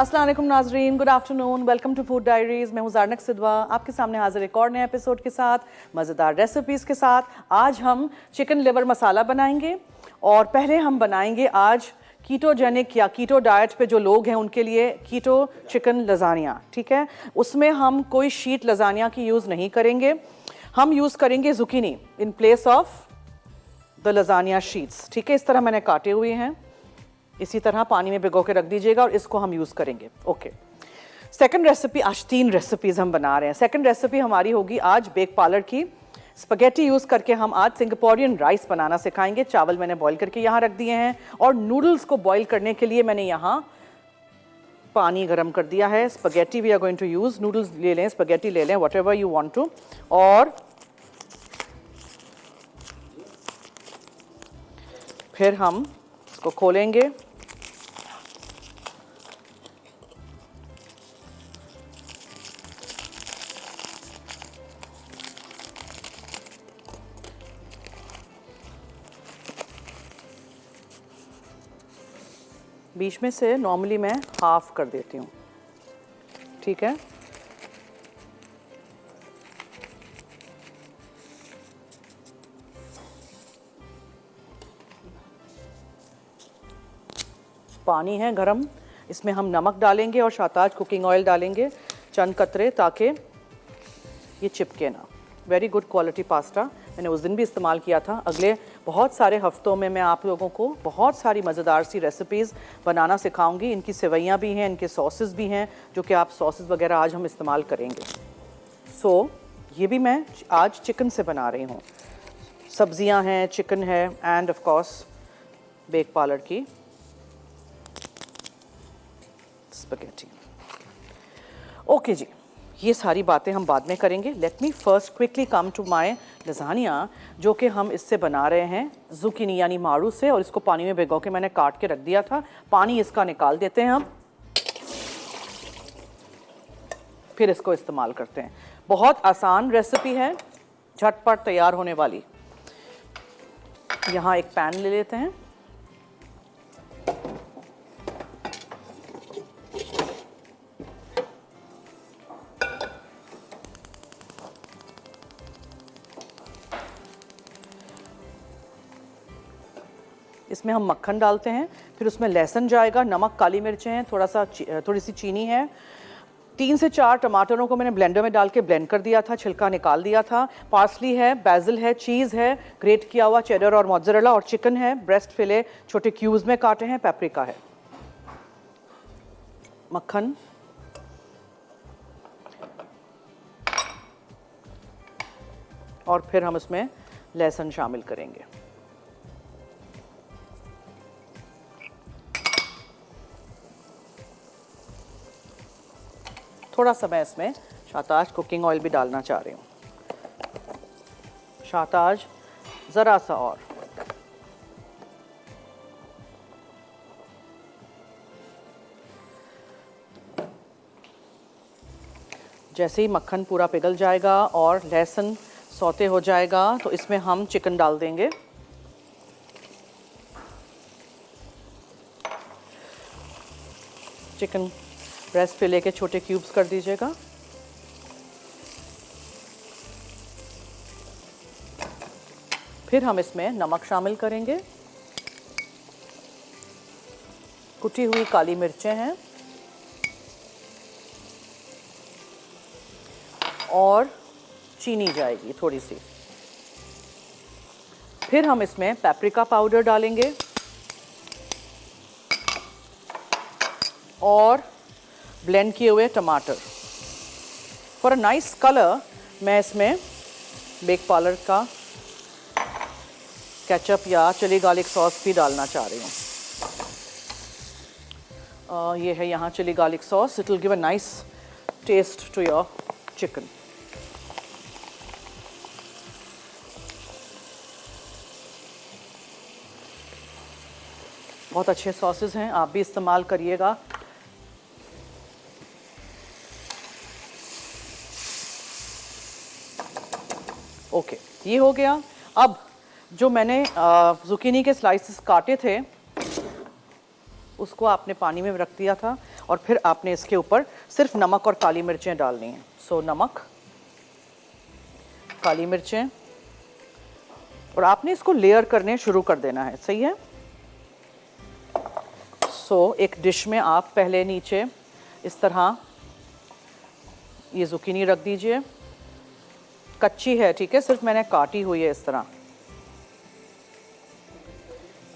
अस्सलाम वालेकुम नाजरीन, good afternoon, welcome to food diaries. मैं हूँ ज़ारनक सिद्वा, आपके सामने हाजिर एक और नए एपिसोड के साथ, मज़ेदार रेसिपीज़ के साथ। आज हम चिकन लिवर मसाला बनाएंगे और पहले हम बनाएंगे आज कीटोजेनिक या कीटो डाइट पे जो लोग हैं उनके लिए कीटो चिकन लजानिया। ठीक है, उसमें हम कोई शीट लजानिया की यूज़ नहीं करेंगे, हम यूज़ करेंगे zucchini in place of the lasagne sheets. ठीक है, इस तरह मैंने काटे हुए हैं, इसी तरह पानी में भिगो के रख दीजिएगा और इसको हम यूज़ करेंगे। ओके, सेकंड रेसिपी, आज 3 रेसिपीज़ हम बना रहे हैं। सेकंड रेसिपी हमारी होगी आज बेक पार्लर की। स्पगेटी यूज़ करके हम आज सिंगापोरियन राइस बनाना सिखाएंगे। चावल मैंने बॉईल करके यहाँ रख दिए हैं और नूडल्स को बॉईल करने के लिए मैंने यहाँ पानी गर्म कर दिया है। Spaghetti we are going to use, noodles ले लें, स्पगेटी ले लें, whatever you want to. और फिर हम इसको खोलेंगे, बीच में से नॉर्मली मैं हाफ कर देती हूँ। ठीक है, पानी है गरम, इसमें हम नमक डालेंगे और शाताज कुकिंग ऑयल डालेंगे चंद कतरे, ताकि ये चिपके ना। वेरी गुड क्वालिटी पास्ता, मैंने उस दिन भी इस्तेमाल किया था। अगले बहुत सारे हफ्तों में मैं आप लोगों को बहुत सारी मज़ेदार सी रेसिपीज़ बनाना सिखाऊंगी। इनकी सेवैयाँ भी हैं, इनके सॉसेस भी हैं, जो कि आप सॉसेस वगैरह आज हम इस्तेमाल करेंगे। ये भी मैं आज चिकन से बना रही हूँ। सब्जियाँ हैं, चिकन है and of course Bake Parlor की स्पगेटी। ओके जी, ये सारी बातें हम बाद में करेंगे। Let me first quickly come to my lasagna, जो कि हम इससे बना रहे हैं जुकीनी यानी मारू से, और इसको पानी में भिगो के मैंने काट के रख दिया था। पानी इसका निकाल देते हैं हम, फिर इसको इस्तेमाल करते हैं। बहुत आसान रेसिपी है, झटपट तैयार होने वाली। यहाँ एक पैन ले लेते हैं, इसमें हम मक्खन डालते हैं, फिर उसमें लहसुन जाएगा, नमक, काली मिर्चें हैं, थोड़ी सी चीनी है। 3 से 4 टमाटरों को मैंने ब्लेंडर में डाल के ब्लेंड कर दिया था, छिलका निकाल दिया था। पार्सली है, बैजिल है, चीज़ है, ग्रेट किया हुआ चेडर और मोज़रेला, और चिकन है, ब्रेस्ट फिले छोटे क्यूब्स में काटे हैं, पेपरिका है। मक्खन, और फिर हम इसमें लहसुन शामिल करेंगे। थोड़ा सा मैं इसमें शाताज कुकिंग ऑयल भी डालना चाह रही हूँ, शाताज ज़रा सा और। जैसे ही मक्खन पूरा पिघल जाएगा और लहसुन सौते हो जाएगा तो इसमें हम चिकन डाल देंगे। चिकन ब्रेस्ट फिले के छोटे क्यूब्स कर दीजिएगा। फिर हम इसमें नमक शामिल करेंगे, कुटी हुई काली मिर्चें हैं, और चीनी जाएगी थोड़ी सी। फिर हम इसमें पेपरिका पाउडर डालेंगे और ब्लेंड किए हुए टमाटर। फॉर अ नाइस कलर मैं इसमें बेक पार्लर का केचप या चिली गार्लिक सॉस भी डालना चाह रही हूँ। ये है यहाँ chilli garlic sauce, it will give a nice taste to your chicken. बहुत अच्छे सॉसेस हैं, आप भी इस्तेमाल करिएगा। ओके, ये हो गया। अब जो मैंने जुकीनी के स्लाइसेस काटे थे उसको आपने पानी में रख दिया था और फिर आपने इसके ऊपर सिर्फ नमक और काली मिर्चें डालनी हैं। सो नमक, काली मिर्चें, और आपने इसको लेयर करने शुरू कर देना है, सही है। सो एक डिश में आप पहले नीचे इस तरह ये zucchini रख दीजिए, कच्ची है, ठीक है, सिर्फ मैंने काटी हुई है इस तरह।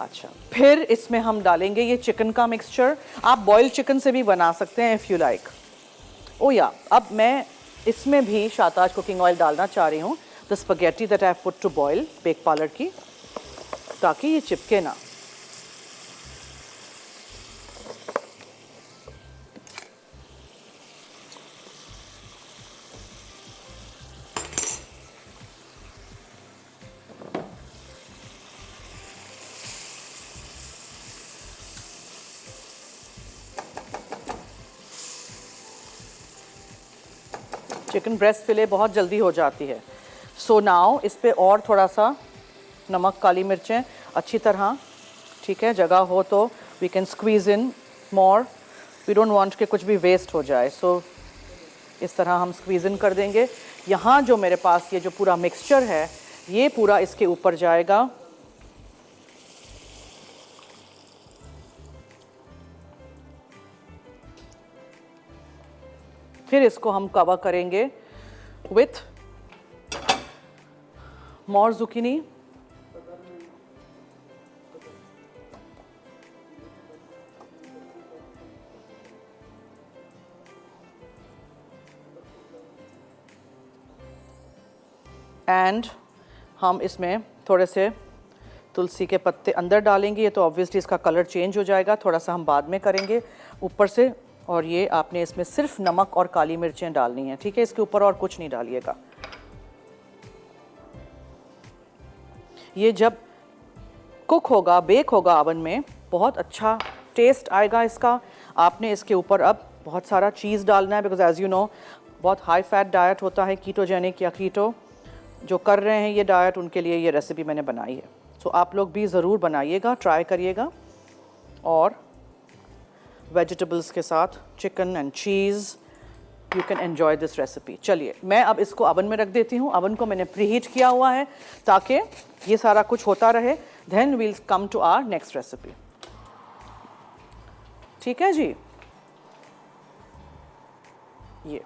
अच्छा, फिर इसमें हम डालेंगे ये चिकन का मिक्सचर। आप बॉइल्ड चिकन से भी बना सकते हैं इफ़ यू लाइक। ओ या, अब मैं इसमें भी शाताज कुकिंग ऑयल डालना चाह रही हूँ, the spaghetti that I have put to boil, Bake Parlor की, ताकि ये चिपके ना। चिकन ब्रेस्ट फिले बहुत जल्दी हो जाती है। सो नाउ इस पे और थोड़ा सा नमक, काली मिर्चें अच्छी तरह, ठीक है, जगह हो तो we can squeeze in more, we don't want कि कुछ भी वेस्ट हो जाए। सो इस तरह हम स्क्वीज़ इन कर देंगे। यहाँ जो मेरे पास ये जो पूरा मिक्सचर है, ये पूरा इसके ऊपर जाएगा। फिर इसको हम कवर करेंगे विथ मोर zucchini, एंड हम इसमें थोड़े से तुलसी के पत्ते अंदर डालेंगे। ये तो ऑब्वियसली इसका कलर चेंज हो जाएगा, थोड़ा सा हम बाद में करेंगे ऊपर से। और ये आपने इसमें सिर्फ नमक और काली मिर्चें डालनी हैं, ठीक है, इसके ऊपर और कुछ नहीं डालिएगा। ये जब कुक होगा, बेक होगा ओवन में, बहुत अच्छा टेस्ट आएगा इसका। आपने इसके ऊपर अब बहुत सारा चीज़ डालना है, बिकॉज एज यू नो बहुत हाई फैट डाइट होता है, कीटोजेनिक या कीटो। जो कर रहे हैं ये डाइट, उनके लिए ये रेसिपी मैंने बनाई है। सो आप लोग भी ज़रूर बनाइएगा, ट्राई करिएगा। और वेजिटेबल्स के साथ chicken and cheese, you can enjoy this recipe. चलिए मैं अब इसको अवन में रख देती हूँ। अवन को मैंने प्रीहीट किया हुआ है ताकि ये सारा कुछ होता रहे। Then we'll come to our next recipe. ठीक है जी। ये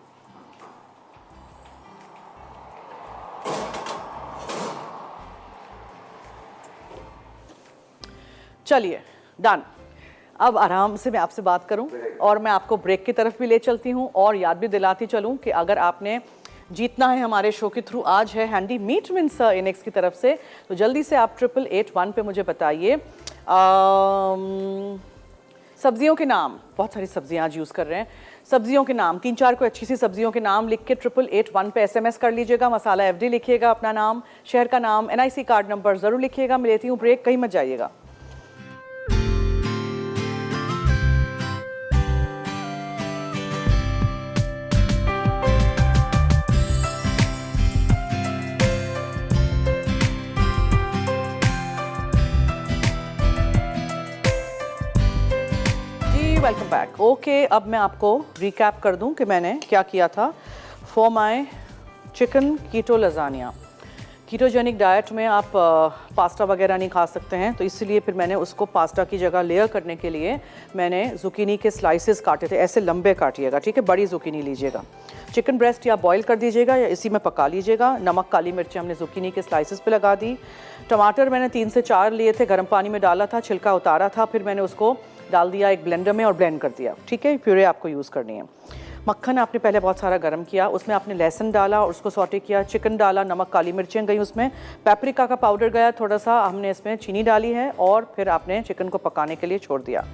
चलिए डन। अब आराम से मैं आपसे बात करूं और मैं आपको ब्रेक की तरफ भी ले चलती हूं और याद भी दिलाती चलूं कि अगर आपने जीतना है हमारे शो के थ्रू, आज है हैंडी मीट विंसर इनेक्स की तरफ से, तो जल्दी से आप 8881 पे मुझे बताइए सब्जियों के नाम। बहुत सारी सब्जियां आज यूज़ कर रहे हैं। सब्जियों के नाम 3-4 कोई अच्छी सी सब्जियों के नाम लिख के 8881 पे SMS कर लीजिएगा। मसाला FD लिखिएगा, अपना नाम, शहर का नाम, NIC कार्ड नंबर ज़रूर लिखिएगा। मैं लेती हूँ ब्रेक, कहीं मत जाइएगा। Welcome back. ओके, अब मैं आपको रिकैप कर दूं कि मैंने क्या किया था। For my chicken keto lasagna, ketogenic diet में आप पास्ता वगैरह नहीं खा सकते हैं, तो इसलिए फिर मैंने उसको पास्ता की जगह लेयर करने के लिए मैंने जुकीनी के स्लाइसेस काटे थे। ऐसे लंबे काटिएगा, ठीक है, बड़ी जुकीनी लीजिएगा। चिकन ब्रेस्ट या बॉईल कर दीजिएगा या इसी में पका लीजिएगा। नमक, काली मिर्ची हमने जुकीनी के स्लाइसेस पे लगा दी। टमाटर मैंने 3 से 4 लिए थे, गर्म पानी में डाला था, छिलका उतारा था, फिर मैंने उसको डाल दिया एक ब्लेंडर में और ब्लेंड कर दिया, ठीक है। प्यूरे आपको यूज़ करनी है। मक्खन आपने पहले बहुत सारा गर्म किया, उसमें आपने लहसुन डाला और उसको सौटे किया, चिकन डाला, नमक, काली मिर्चें गई उसमें, पेपरिका का पाउडर गया थोड़ा सा, हमने इसमें चीनी डाली है और फिर आपने चिकन को पकाने के लिए छोड़ दिया।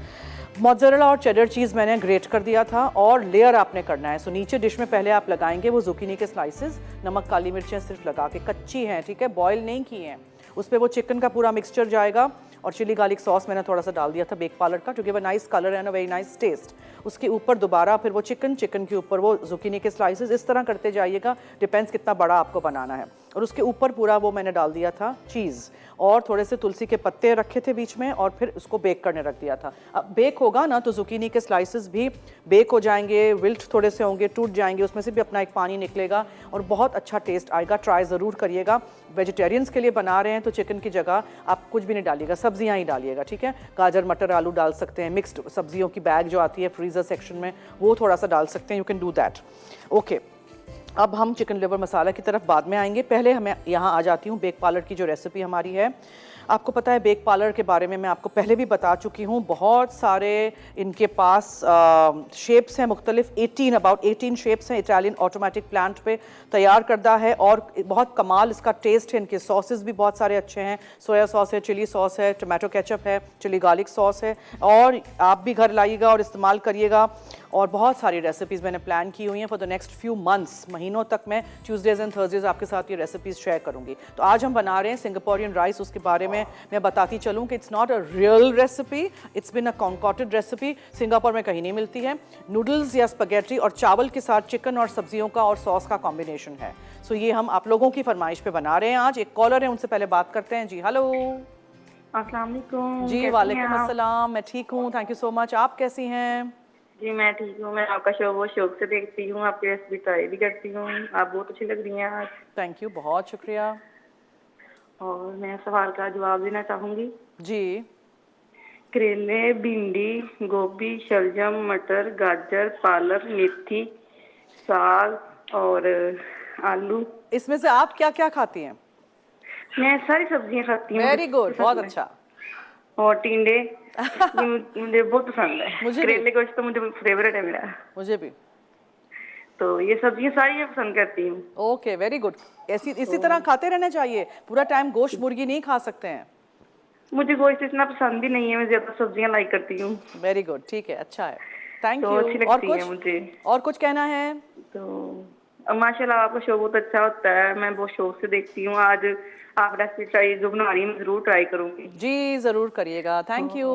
मोज़रेला और चेडर चीज़ मैंने ग्रेट कर दिया था और लेयर आपने करना है। सो नीचे डिश में पहले आप लगाएंगे वो जुकीनी के स्लाइसेस, नमक, काली मिर्चें सिर्फ लगा के, कच्ची हैं, ठीक है, बॉयल नहीं की हैं। उस पर वो चिकन का पूरा मिक्सचर जाएगा और चिली गार्लिक सॉस मैंने थोड़ा सा डाल दिया था बेक पार्लर का, क्योंकि वो nice colour and very nice test. उसके ऊपर दोबारा फिर वो चिकन के ऊपर वो जुकीनी के स्लाइसेस, इस तरह करते जाइएगा, डिपेंड्स कितना बड़ा आपको बनाना है। और उसके ऊपर पूरा वो मैंने डाल दिया था चीज़, और थोड़े से तुलसी के पत्ते रखे थे बीच में, और फिर उसको बेक करने रख दिया था। अब बेक होगा ना तो जुकीनी के स्लाइसेस भी बेक हो जाएंगे, विल्ट थोड़े से होंगे, टूट जाएंगे, उसमें से भी अपना एक पानी निकलेगा और बहुत अच्छा टेस्ट आएगा। ट्राई ज़रूर करिएगा। वेजिटेरियंस के लिए बना रहे हैं तो चिकन की जगह आप कुछ भी नहीं डालिएगा, सब्जियां ही डालिएगा, ठीक है। गाजर मटर आलू डाल सकते हैं, मिक्स्ड सब्जियों की बैग जो आती है फ्रीज़र सेक्शन में वो थोड़ा सा डाल सकते हैं, you can do that. Okay, अब हम चिकन लिवर मसाला की तरफ बाद में आएंगे। पहले हमें यहाँ आ जाती हूँ बेक पार्लर की जो रेसिपी हमारी है। आपको पता है बेक पार्लर के बारे में मैं आपको पहले भी बता चुकी हूँ, बहुत सारे इनके पास शेप्स हैं मुख्तलिफ, 18 शेप्स हैं। इटालियन ऑटोमेटिक प्लांट पे तैयार करदा है और बहुत कमाल इसका टेस्ट है। इनके सॉसेस भी बहुत सारे अच्छे हैं, सोया सॉस है, चिली सॉस है, टमाटो केचप है, चिली गार्लिक सॉस है, और आप भी घर लाइएगा और इस्तेमाल करिएगा। और बहुत सारी रेसिपीज़ मैंने प्लान की हुई हैं for the next few months, महीनों तक मैं ट्यूसडेज एंड थर्सडेज आपके साथ ये रेसिपीज़ शेयर करूंगी। तो आज हम बना रहे हैं सिंगापुरियन राइस। उसके बारे में मैं बताती चलूं कि it's not a real recipe, it's been a concocted recipe. Singapore में कहीं नहीं मिलती है। नूडल्स या स्पगेटी और चावल के साथ चिकन और सब्जियों का और सॉस का कॉम्बिनेशन है। सो ये हम आप लोगों की फरमाइश पे बना रहे हैं आज। एक कॉलर है, उनसे पहले बात करते हैं। जी हेलो। अस्सलाम वालेकुम। जी वालेकुम अस्सलाम, मैं ठीक हूँ, थैंक यू सो मच। आप कैसी हैं? जी मैं ठीक हूँ। मैं आपका शो बहुत शौक से देखती हूँ, आपकी रेसिपी ट्राई भी करती हूँ। आप बहुत अच्छी लग रही हैं आज। थैंक यू, बहुत शुक्रिया। और मैं सवाल का जवाब देना चाहूँगी। जी। करेले, भिंडी, गोभी, शलजम, मटर, गाजर, पालक, मेथी, साग और आलू। इसमें से आप क्या क्या खाती हैं? मैं सारी सब्जियाँ खाती हूँ। वेरी गुड, बहुत अच्छा। और टिंडे मुझे बहुत पसंद है। मुझे करेले गोश्त तो मुझे फेवरेट है मेरा। मुझे भी। तो ये सब्जियाँ सारी मैं पसंद करती हूँ। Okay, very good. इसी तरह खाते रहना चाहिए, पूरा टाइम गोश्त मुर्गी नहीं खा सकते हैं। मुझे गोश्त इतना पसंद भी नहीं है, मैं ज्यादा सब्जियाँ लाइक करती हूँ। वेरी गुड, ठीक है, अच्छा है, थैंक तो यू। अच्छी लगती है मुझे। और कुछ कहना है? तो माशाल्लाह आपका शो बहुत अच्छा होता है, मैं बहुत शौक से देखती हूँ। आज आप रेसिपी ट्राई जो बना रही है मैं जरूर ट्राई करूंगी। जी जरूर करिएगा, थैंक यू,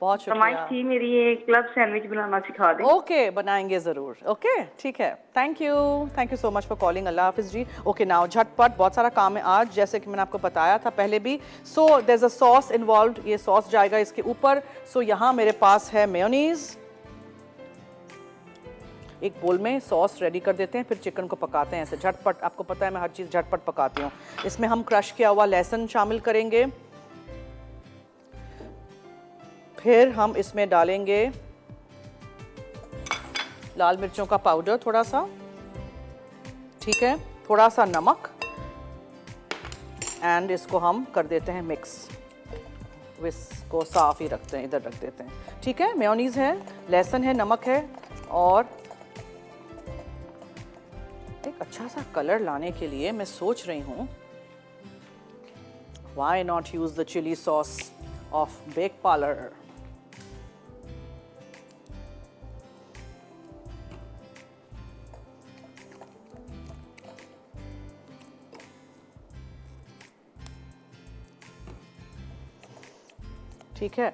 बहुत फरमाइश शुक्रिया। थी मेरी, एक क्लब सैंडविच बनाना सिखा दें। ओके, बनाएंगे जरूर। ओके, ठीक है, thank you so much for calling. अल्लाह हाफिज जी। ओके, नाउ झटपट, बहुत सारा काम है आज, जैसे कि मैंने आपको बताया था पहले भी। So there is a sauce involved, ये सॉस जाएगा इसके ऊपर। सो यहाँ मेरे पास है मेयोनीज। एक बोल में सॉस रेडी कर देते हैं, फिर चिकन को पकाते हैं ऐसे झटपट। आपको पता है मैं हर चीज़ झटपट पकाती हूँ। इसमें हम क्रश किया हुआ लहसुन शामिल करेंगे, फिर हम इसमें डालेंगे लाल मिर्चों का पाउडर थोड़ा सा, ठीक है, थोड़ा सा नमक, एंड इसको हम कर देते हैं मिक्स। इसको साफ ही रखते हैं, इधर रख देते हैं, ठीक है। मेयोनीज है, लहसुन है, नमक है, और एक अच्छा सा कलर लाने के लिए मैं सोच रही हूँ why not use the chilli sauce of Bake Parlor. ठीक है,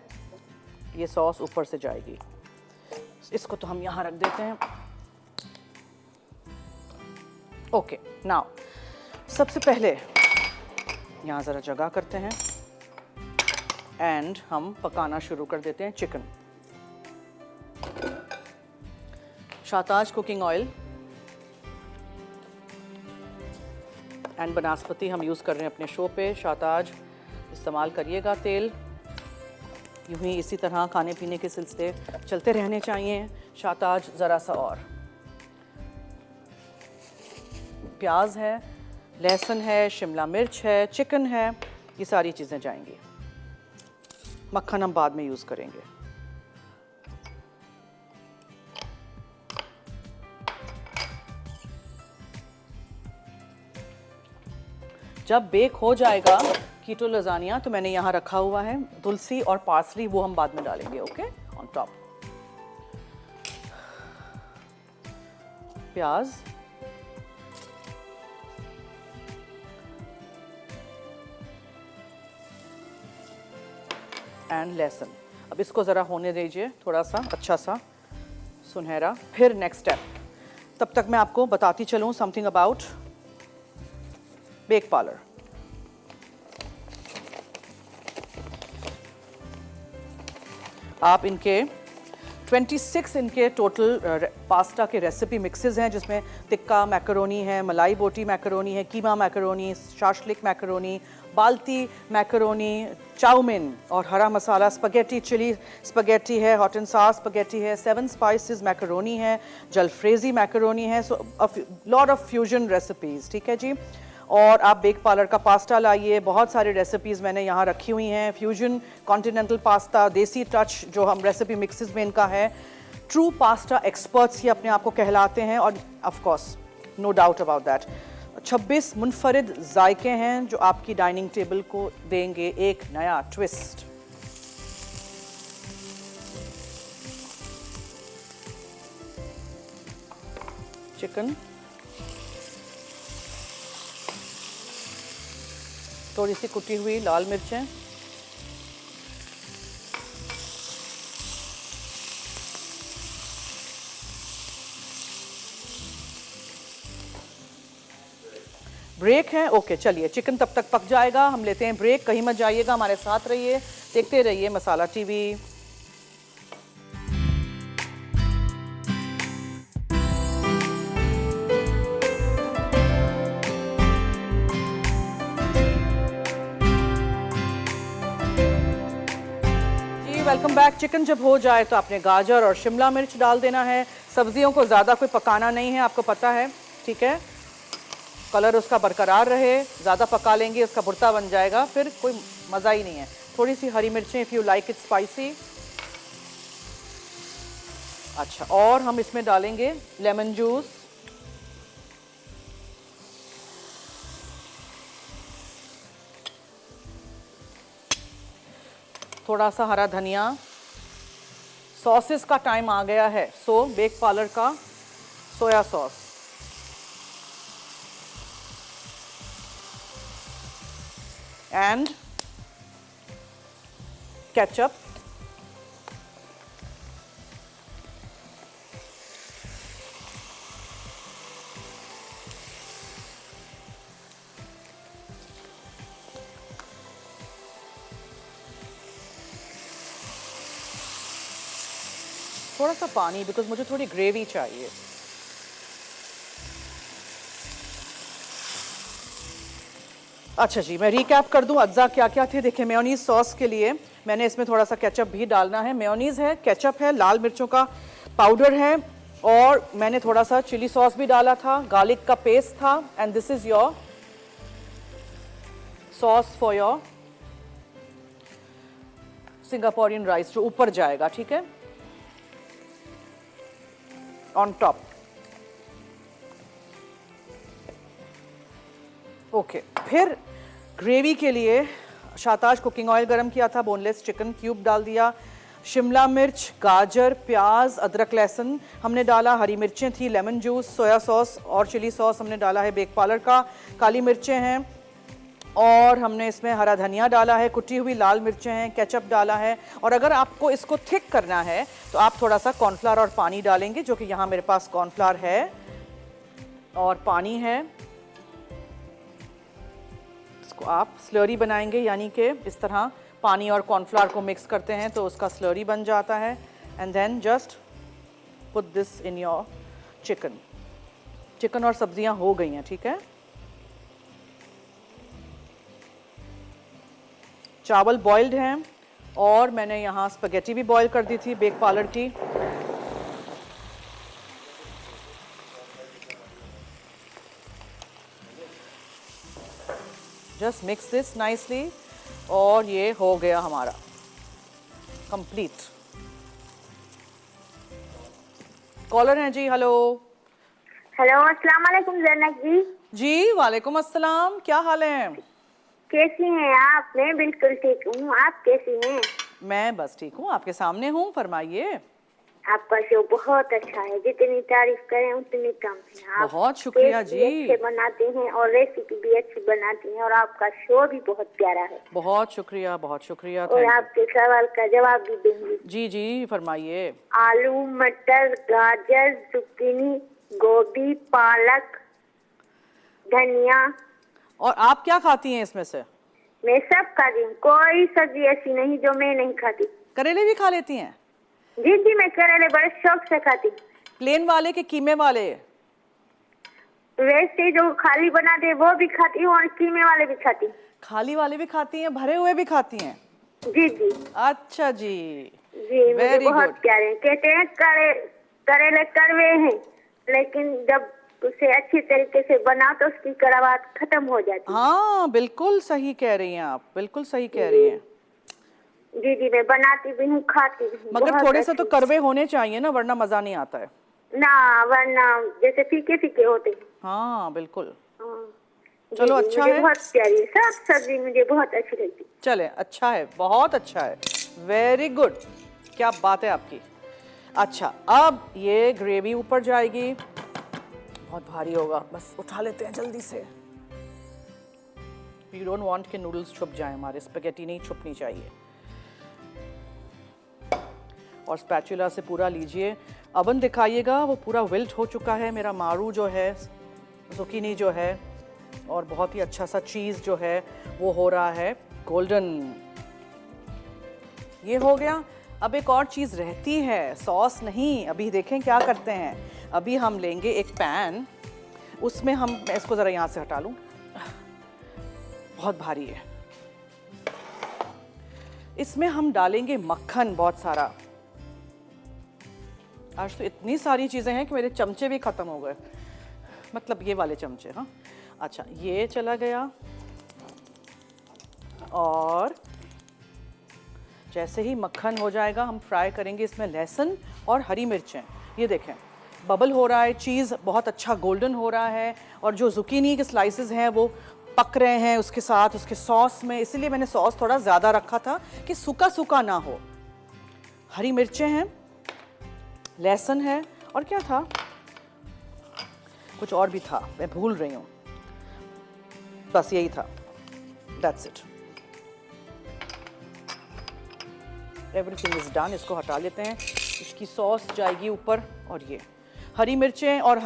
ये सॉस ऊपर से जाएगी। इसको तो हम यहाँ रख देते हैं। ओके, नाउ सबसे पहले यहाँ ज़रा जगह करते हैं एंड हम पकाना शुरू कर देते हैं चिकन। शाताज कुकिंग ऑयल एंड बनास्पति हम यूज़ कर रहे हैं अपने शो पे। शाताज इस्तेमाल करिएगा तेल, यूं ही इसी तरह खाने पीने के सिलसिले चलते रहने चाहिए। शाताज ज़रा सा और, प्याज है, लहसुन है, शिमला मिर्च है, चिकन है, ये सारी चीज़ें जाएंगी। मक्खन हम बाद में यूज़ करेंगे। जब बेक हो जाएगा कीटो लजानिया, तो मैंने यहाँ रखा हुआ है तुलसी और पार्सली, वो हम बाद में डालेंगे। Okay, on top. प्याज, एंड लहसुन। अब इसको ज़रा होने दीजिए थोड़ा सा अच्छा सा सुनहरा, फिर नेक्स्ट स्टेप। तब तक मैं आपको बताती चलूँ समथिंग अबाउट बेक पार्लर। आप इनके 26 इनके टोटल पास्ता के रेसिपी मिक्सेस हैं, जिसमें टिक्का मैकरोनी है, मलाई बोटी मैकरोनी है, कीमा मैकरोनी, शाशलिक मैकरोनी, बाल्टी मैकरोनी, चाउमिन और हरा मसाला स्पगेटी, चिली स्पगेटी है, हॉट एंड सॉस स्पगेटी है, 7 स्पाइसेस मैकरोनी है, जलफ्रेजी मैकरोनी है। So lot of fusion recipes, ठीक है जी। और आप बेक पार्लर का पास्ता लाइए, बहुत सारी रेसिपीज़ मैंने यहाँ रखी हुई हैं। फ्यूजन कॉन्टिनेंटल पास्ता, देसी टच जो हम रेसिपी मिक्सेस में इनका है। ट्रू पास्ता एक्सपर्ट्स ही अपने आप को कहलाते हैं, और of course no doubt about that. 26 मुनफरिद जायके हैं जो आपकी डाइनिंग टेबल को देंगे एक नया ट्विस्ट। चिकन, थोड़ी सी कुटी हुई लाल मिर्चें, ब्रेक है। ओके चलिए, चिकन तब तक पक जाएगा, हम लेते हैं ब्रेक। कहीं मत जाइएगा, हमारे साथ रहिए, देखते रहिए मसाला टीवी। Welcome back. चिकन जब हो जाए तो आपने गाजर और शिमला मिर्च डाल देना है। सब्जियों को ज़्यादा कोई पकाना नहीं है, आपको पता है, ठीक है। कलर उसका बरकरार रहे, ज़्यादा पका लेंगे उसका भुर्ता बन जाएगा, फिर कोई मज़ा ही नहीं है। थोड़ी सी हरी मिर्चें, if you like it spicy. अच्छा, और हम इसमें डालेंगे लेमन जूस, थोड़ा सा हरा धनिया। सॉसेस का टाइम आ गया है, सो बेक पार्लर का सोया सॉस, एंड केचप, थोड़ा सा पानी, बिकॉज मुझे थोड़ी ग्रेवी चाहिए। अच्छा जी, मैं रिकैप कर दूं अज्जा क्या क्या थे। देखिए, मेयोनीज सॉस के लिए मैंने इसमें थोड़ा सा केचप भी डालना है। मेयोनीज है, केचप है, लाल मिर्चों का पाउडर है, और मैंने थोड़ा सा चिली सॉस भी डाला था, गार्लिक का पेस्ट था, and this is your sauce for your Singaporean rice जो ऊपर जाएगा, ठीक है, ऑन टॉप। ओके, फिर ग्रेवी के लिए शाताज कुकिंग ऑयल गरम किया था, बोनलेस चिकन क्यूब डाल दिया, शिमला मिर्च, गाजर, प्याज, अदरक, लहसुन हमने डाला, हरी मिर्चें थी, लेमन जूस, सोया सॉस और चिली सॉस हमने डाला है बेक पार्लर का, काली मिर्चें हैं, और हमने इसमें हरा धनिया डाला है, कुटी हुई लाल मिर्चें हैं, केचप डाला है। और अगर आपको इसको थिक करना है तो आप थोड़ा सा कॉर्नफ्लावर और पानी डालेंगे, जो कि यहाँ मेरे पास कॉर्नफ्लावर है और पानी है। इसको आप स्लरी बनाएंगे, यानी कि इस तरह पानी और कॉर्नफ्लावर को मिक्स करते हैं तो उसका स्लरी बन जाता है। And then just put this in your chicken. Chicken और सब्जियां हो गई हैं, ठीक है। चावल बॉइल्ड हैं, और मैंने यहाँ स्पगेटी भी बॉईल कर दी थी बेक पार्लर की। जस्ट मिक्स दिस नाइसली, और ये हो गया हमारा कंप्लीट। कॉलर हैं जी, हेलो। हेलो, अस्सलाम वालेकुम ज़ैनब जी। जी वालेकुम अस्सलाम, क्या हाल है? कैसी हैं आप? मैं बिल्कुल ठीक हूँ, आप कैसी हैं? मैं बस ठीक हूँ, आपके सामने हूँ, फरमाइए। आपका शो बहुत अच्छा है, जितनी तारीफ करें उतनी कम है। आप बहुत शुक्रिया केक भी जी। अच्छे बनाते हैं और रेसिपी भी अच्छी बनाती हैं, और आपका शो भी बहुत प्यारा है। बहुत शुक्रिया, बहुत शुक्रिया। और आपके सवाल का जवाब भी दूंगी। जी जी, फरमाइए। आलू, मटर, गाजर, जुकीनी, गोभी, पालक, धनिया, और आप क्या खाती हैं इसमें से? मैं सब खाती हूँ, कोई सब्जी ऐसी नहीं जो मैं नहीं खाती। करेले भी खा लेती हैं? जी जी, मैं करेले बड़े शौक से खाती हूँ। प्लेन वाले के कीमे वाले? वैसे जो खाली बनाते हैं वो भी खाती हूँ और कीमे वाले भी खाती हूँ। खाली वाले भी खाती हैं, भरे हुए भी खाती हैं? जी जी अच्छा जी, जी, मुझे वेरी बहुत गुड। प्यारे हैं। कहते हैं करेले कड़वे हैं, लेकिन जब उसे अच्छी तरीके से बनाओ तो उसकी कड़वाहट खत्म हो जाती है। हाँ बिल्कुल सही कह रही हैं आप, बिल्कुल सही कह रही हैं। जी जी, मैं बनाती भी हूँ, खाती भी हूँ। मगर बहुत थोड़े से तो अच्छी। कड़वे होने चाहिए ना, वरना मजा नहीं आता है। ना, वरना जैसे फीके फीके होते हैं। हाँ बिल्कुल। हाँ। चलो जी, अच्छा मुझे है। बहुत प्यारी है, सब सब्जी मुझे बहुत अच्छी लगती है। चले, अच्छा है, बहुत अच्छा है, वेरी गुड, क्या बात है आपकी। अच्छा, अब ये ग्रेवी ऊपर जाएगी, बहुत भारी होगा, बस उठा लेते हैं जल्दी से। वी डोंट वांट कि नूडल्स छुप जाए, हमारे स्पेगेटी नहीं छुपनी चाहिए। और स्पैचुला से पूरा लीजिए, अवन दिखाइएगा, वो पूरा विल्ट हो चुका है मेरा मारू जो है, जुकीनी जो है, और बहुत ही अच्छा सा चीज़ जो है वो हो रहा है गोल्डन। ये हो गया। अब एक और चीज़ रहती है, सॉस नहीं। अभी देखें क्या करते हैं। अभी हम लेंगे एक पैन, उसमें मैं इसको ज़रा यहाँ से हटा लूँ, बहुत भारी है। इसमें हम डालेंगे मक्खन बहुत सारा। आज तो इतनी सारी चीज़ें हैं कि मेरे चमचे भी ख़त्म हो गए, मतलब ये वाले चमचे। हाँ अच्छा, ये चला गया। और जैसे ही मक्खन हो जाएगा हम फ्राई करेंगे इसमें लहसुन और हरी मिर्चें। ये देखें बबल हो रहा है, चीज़ बहुत अच्छा गोल्डन हो रहा है, और जो जुकीनी के स्लाइसेस हैं वो पक रहे हैं उसके साथ, उसके सॉस में। इसीलिए मैंने सॉस थोड़ा ज़्यादा रखा था कि सूखा सूखा ना हो। हरी मिर्चें हैं, लहसुन है, और क्या था, कुछ और भी था, मैं भूल रही हूँ, बस यही था, that's it. Everything is done. इसको हटा लेते हैं, इसकी सॉस जाएगी ऊपर। और ये हरी मिर्चें और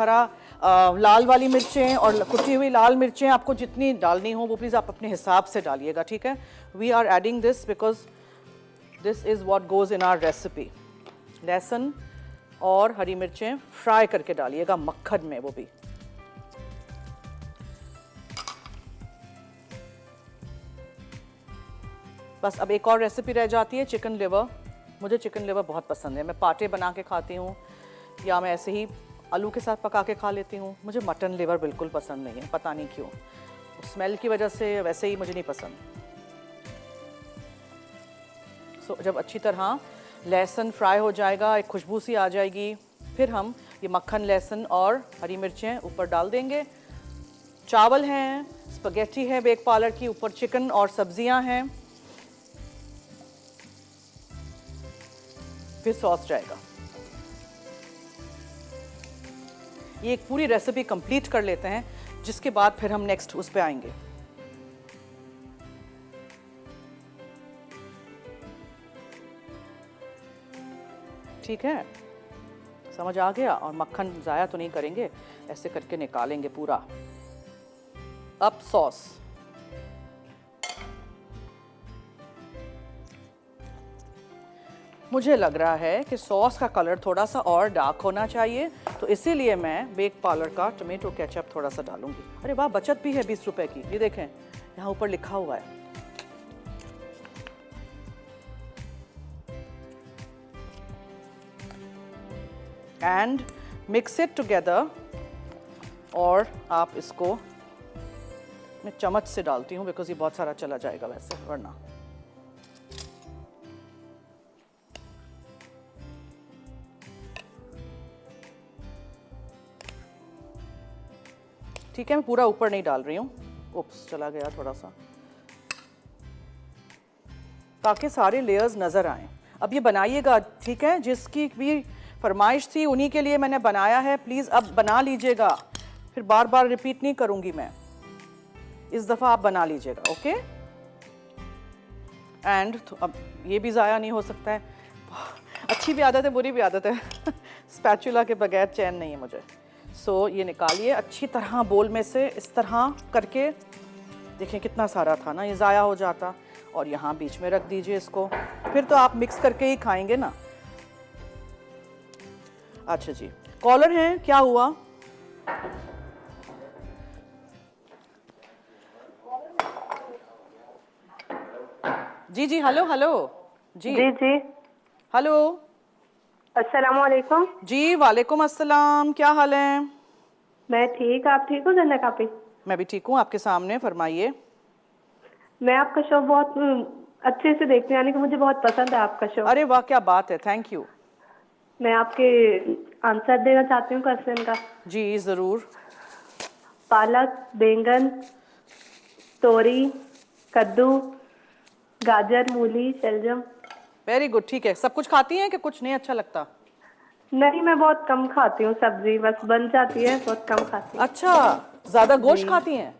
लाल वाली मिर्चें और कुटी हुई लाल मिर्चें आपको जितनी डालनी हो वो प्लीज़ आप अपने हिसाब से डालिएगा, ठीक है। We are adding this because this is what goes in our recipe. लहसुन और हरी मिर्चें फ्राई करके डालिएगा मक्खन में, वो भी। बस अब एक और रेसिपी रह जाती है, चिकन लिवर। मुझे चिकन लिवर बहुत पसंद है, मैं पाटे बना के खाती हूँ, या मैं ऐसे ही आलू के साथ पका के खा लेती हूँ। मुझे मटन लिवर बिल्कुल पसंद नहीं है, पता नहीं क्यों, स्मेल की वजह से, वैसे ही मुझे नहीं पसंद। सो जब अच्छी तरह लहसुन फ्राई हो जाएगा, एक खुशबू सी आ जाएगी, फिर हम ये मक्खन, लहसुन और हरी मिर्चें ऊपर डाल देंगे। चावल हैं, स्पगेटी है बेक पार्लर की, ऊपर चिकन और सब्जियां हैं, फिर सॉस जाएगा। ये एक पूरी रेसिपी कंप्लीट कर लेते हैं, जिसके बाद फिर हम नेक्स्ट उस पे आएंगे। ठीक है, समझ आ गया। और मक्खन ज़ाया तो नहीं करेंगे, ऐसे करके निकालेंगे पूरा। अब सॉस, मुझे लग रहा है कि सॉस का कलर थोड़ा सा और डार्क होना चाहिए, तो इसीलिए मैं बेक पार्लर का टोमेटो केचप थोड़ा सा डालूंगी। अरे वाह, बचत भी है 20 रुपए की, ये देखें यहाँ ऊपर लिखा हुआ है। And mix it together. और आप इसको, मैं चम्मच से डालती हूँ बिकॉज ये बहुत सारा चला जाएगा वैसे, वरना। ठीक है, मैं पूरा ऊपर नहीं डाल रही हूँ, उप्स चला गया थोड़ा सा, ताकि सारे लेयर्स नज़र आएं। अब ये बनाइएगा, ठीक है, जिसकी भी फरमाइश थी उन्हीं के लिए मैंने बनाया है। प्लीज़ अब बना लीजिएगा, फिर बार बार रिपीट नहीं करूँगी मैं, इस दफ़ा आप बना लीजिएगा, ओके। एंड अब ये भी ज़ाया नहीं हो सकता है, अच्छी भी आदत है बुरी भी आदत है स्पैचुला के बगैर चैन नहीं है मुझे। सो ये निकालिए अच्छी तरह बोल में से, इस तरह करके देखिए कितना सारा था ना, ये ज़ाया हो जाता। और यहाँ बीच में रख दीजिए इसको, फिर तो आप मिक्स करके ही खाएंगे ना। अच्छा जी, कॉलर हैं, क्या हुआ? जी जी, हेलो हेलो जी जी जी, हेलो अस्सलाम वालेकुम। जी, वालेकुम अस्सलाम, क्या हाल है? मैं ठीक, आप ठीक हो जन्नत आपी? मैं भी ठीक हूँ, आपके सामने, फरमाइए। मैं आपका शो बहुत अच्छे से देखती हूँ, यानी कि मुझे बहुत पसंद है आपका शो। अरे वाह, क्या बात है, थैंक यू। मैं आपके आंसर देना चाहती हूँ क्वेश्चन का। जी ज़रूर। पालक, बैंगन, तोरी, कद्दू, गाजर, मूली, शलजम। वेरी गुड, ठीक है। सब कुछ खाती हैं कि कुछ नहीं अच्छा लगता? नहीं, मैं बहुत कम खाती हूँ सब्जी, बस बन जाती है, बहुत कम खाती हूँ। अच्छा, ज़्यादा गोश्त जी। खाती हैं?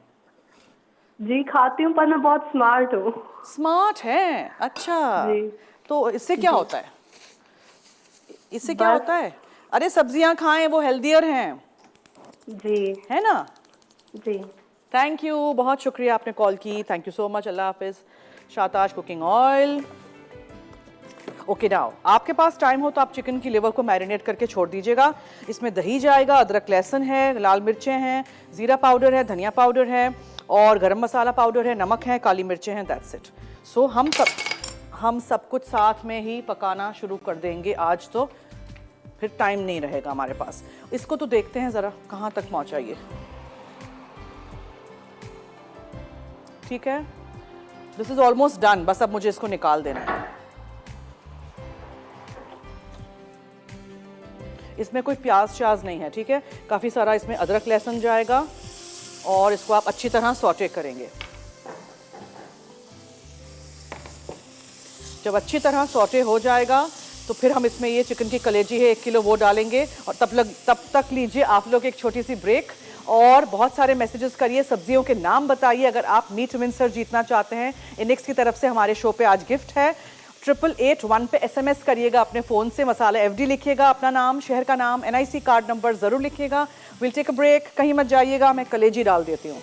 जी खाती हूँ, पर मैं बहुत स्मार्ट हूँ। स्मार्ट हैं, अच्छा। जी तो इससे क्या जी होता है? इससे क्या बस। होता है? अरे सब्जियां खाएं, वो हेल्दियर हैं, जी है ना? जी थैंक यू, बहुत शुक्रिया आपने कॉल की, थैंक यू सो मच, अल्लाह हाफिज। Shataj cooking oil. Okay now, आपके पास टाइम हो तो आप चिकन की लिवर को मैरिनेट करके छोड़ दीजिएगा। इसमें दही जाएगा, अदरक लहसुन है, लाल मिर्चें हैं, ज़ीरा पाउडर है, धनिया पाउडर है और गरम मसाला पाउडर है, नमक है, काली मिर्चें हैं, दैट्स इट। सो हम सब कुछ साथ में ही पकाना शुरू कर देंगे आज, तो फिर टाइम नहीं रहेगा हमारे पास। इसको तो देखते हैं ज़रा कहाँ तक पहुँचाइए। ठीक है, दिस इज़ ऑलमोस्ट डन, बस अब मुझे इसको निकाल देना है। इसमें कोई प्याज श्याज नहीं है, ठीक है। काफ़ी सारा इसमें अदरक लहसुन जाएगा और इसको आप अच्छी तरह सौटे करेंगे। जब अच्छी तरह सौटे हो जाएगा तो फिर हम इसमें ये चिकन की कलेजी है 1 किलो, वो डालेंगे। और तब तक लीजिए आप लोग एक छोटी सी ब्रेक, और बहुत सारे मैसेजेस करिए, सब्जियों के नाम बताइए। अगर आप मीट विंसर जीतना चाहते हैं, इनिक्स की तरफ से हमारे शो पे आज गिफ्ट है। 8881 पे SMS करिएगा अपने फ़ोन से, मसाला FD लिखिएगा, अपना नाम, शहर का नाम, NIC कार्ड नंबर ज़रूर लिखिएगा। विल टेक अ ब्रेक, कहीं मत जाइएगा, मैं कलेजी डाल देती हूँ।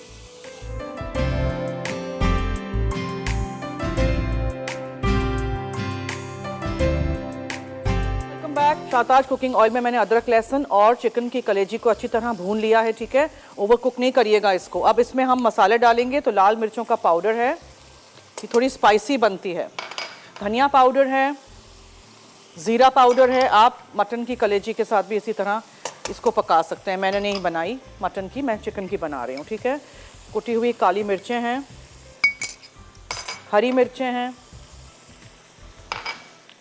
Welcome back. Shataj cooking oil में मैंने अदरक लहसुन और चिकन की कलेजी को अच्छी तरह भून लिया है, ठीक है। ओवर कुक नहीं करिएगा इसको। अब इसमें हम मसाले डालेंगे, तो लाल मिर्चों का पाउडर है, ये थोड़ी स्पाइसी बनती है, धनिया पाउडर है, ज़ीरा पाउडर है। आप मटन की कलेजी के साथ भी इसी तरह इसको पका सकते हैं। मैंने नहीं बनाई मटन की, मैं चिकन की बना रही हूँ, ठीक है। कुटी हुई काली मिर्चें हैं, हरी मिर्चें हैं,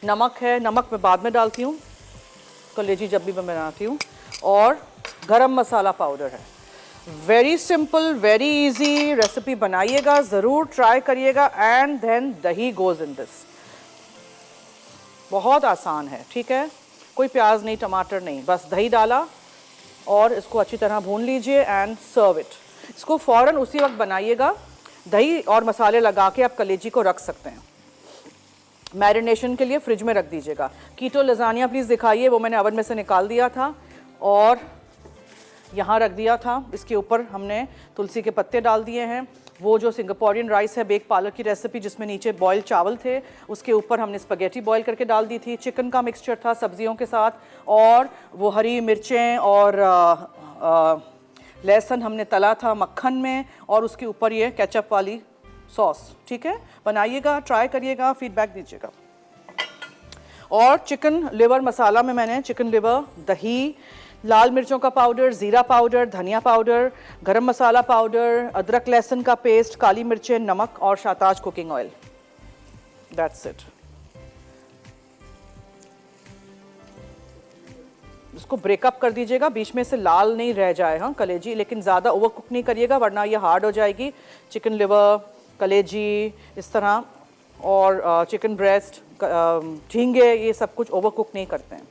नमक है, नमक मैं बाद में डालती हूँ, कलेजी जब भी मैं बनाती हूँ, और गरम मसाला पाउडर है। Very simple, very easy recipe, बनाइएगा, ज़रूर ट्राई करिएगा। एंड देन दही गोज़ इन दिस। बहुत आसान है, ठीक है। कोई प्याज नहीं, टमाटर नहीं, बस दही डाला और इसको अच्छी तरह भून लीजिए एंड सर्व इट। इसको फ़ौरन उसी वक्त बनाइएगा। दही और मसाले लगा के आप कलेजी को रख सकते हैं, मैरिनेशन के लिए फ्रिज में रख दीजिएगा। कीटो लजानिया प्लीज़ दिखाइए, वो मैंने ओवन में से निकाल दिया था और यहाँ रख दिया था। इसके ऊपर हमने तुलसी के पत्ते डाल दिए हैं। वो जो सिंगापोरियन राइस है, बेक पालक की रेसिपी, जिसमें नीचे बॉयल चावल थे, उसके ऊपर हमने स्पगेटी बॉयल करके डाल दी थी। चिकन का मिक्सचर था सब्जियों के साथ, और वो हरी मिर्चें और लहसुन हमने तला था मक्खन में, और उसके ऊपर ये केचप वाली सॉस, ठीक है। बनाइएगा, ट्राई करिएगा, फीडबैक दीजिएगा। और चिकन लिवर मसाला में मैंने चिकन लिवर, दही, लाल मिर्चों का पाउडर, ज़ीरा पाउडर, धनिया पाउडर, गरम मसाला पाउडर, अदरक लहसुन का पेस्ट, काली मिर्चें, नमक और शाताज कुकिंग ऑयल, दैट्स इट। इसको ब्रेकअप कर दीजिएगा, बीच में से लाल नहीं रह जाए, हाँ कलेजी, लेकिन ज़्यादा ओवर कुक नहीं करिएगा वरना ये हार्ड हो जाएगी। चिकन लिवर, कलेजी इस तरह, और चिकन ब्रेस्ट, झींगे, ये सब कुछ ओवर कुक नहीं करते हैं।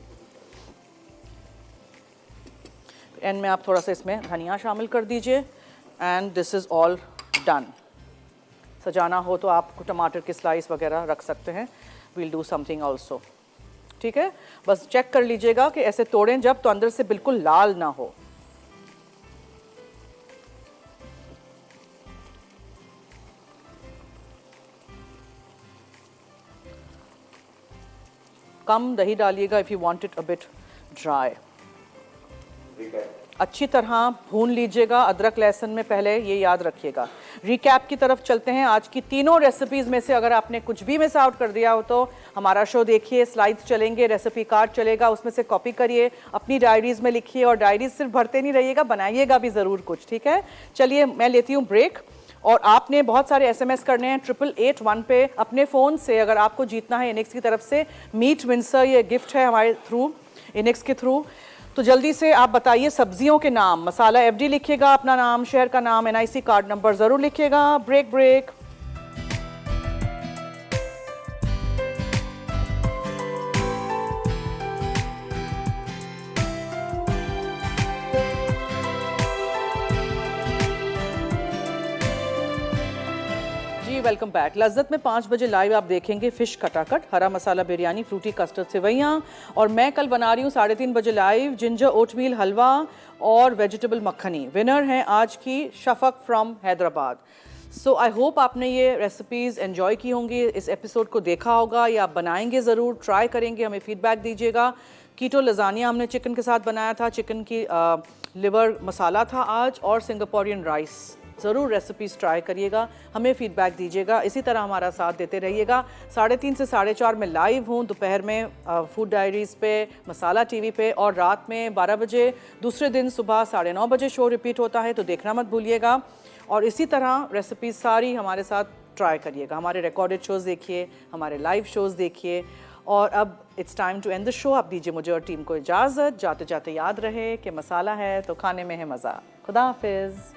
एंड में आप थोड़ा सा इसमें धनिया शामिल कर दीजिए and this is all done. सजाना हो तो आप टमाटर की स्लाइस वगैरह रख सकते हैं, वील डू समथिंग ऑल्सो, ठीक है। बस चेक कर लीजिएगा कि ऐसे तोड़ें जब, तो अंदर से बिल्कुल लाल ना हो। कम दही डालिएगा if you want it a bit dry. अच्छी तरह भून लीजिएगा अदरक लहसुन में पहले, ये याद रखिएगा। रिकैप की तरफ चलते हैं। आज की तीनों रेसिपीज़ में से अगर आपने कुछ भी मिस आउट कर दिया हो तो हमारा शो देखिए, स्लाइड्स चलेंगे, रेसिपी कार्ड चलेगा, उसमें से कॉपी करिए, अपनी डायरीज़ में लिखिए और डायरीज सिर्फ भरते नहीं रहिएगा, बनाइएगा भी ज़रूर कुछ, ठीक है। चलिए मैं लेती हूँ ब्रेक और आपने बहुत सारे SMS करने हैं 8881 पे अपने फ़ोन से अगर आपको जीतना है इनिक्स की तरफ से मीट विंसर, ये गिफ्ट है हमारे थ्रू, इनिक्स के थ्रू। तो जल्दी से आप बताइए सब्जियों के नाम, मसाला FD लिखिएगा, अपना नाम, शहर का नाम, NIC कार्ड नंबर ज़रूर लिखिएगा। ब्रेक। Welcome back. लज्जत में 5 बजे लाइव आप देखेंगे फिश खटाखट, हरा मसाला बिरयानी, फ्रूटी कस्टर्ड सेवैयाँ, और मैं कल बना रही हूँ 3:30 बजे लाइव जिंजर ओटमील हलवा और वेजिटेबल मक्खनी। विनर हैं आज की Shafaq from Hyderabad. So I hope आपने ये रेसिपीज़ एंजॉय की होंगी, इस एपिसोड को देखा होगा या आप बनाएंगे ज़रूर, ट्राई करेंगे, हमें फीडबैक दीजिएगा। कीटो लजानिया हमने चिकन के साथ बनाया था, चिकन की लिवर मसाला था आज, और सिंगापोरियन राइस। ज़रूर रेसिपीज़ ट्राई करिएगा, हमें फीडबैक दीजिएगा, इसी तरह हमारा साथ देते रहिएगा। 3:30 से 4:30 में लाइव हूँ, दोपहर में फूड डायरीज़ पे, मसाला TV पे, और रात में 12 बजे, दूसरे दिन सुबह 9:30 बजे शो रिपीट होता है, तो देखना मत भूलिएगा। और इसी तरह रेसिपीज़ सारी हमारे साथ ट्राई करिएगा, हमारे रिकॉर्डेड शोज़ देखिए, हमारे लाइव शोज़ देखिए। और अब it's time to end the show. आप दीजिए मुझे और टीम को इजाज़त। जाते जाते याद रहे कि मसाला है तो खाने में है मज़ा। खुदा हाफिज़।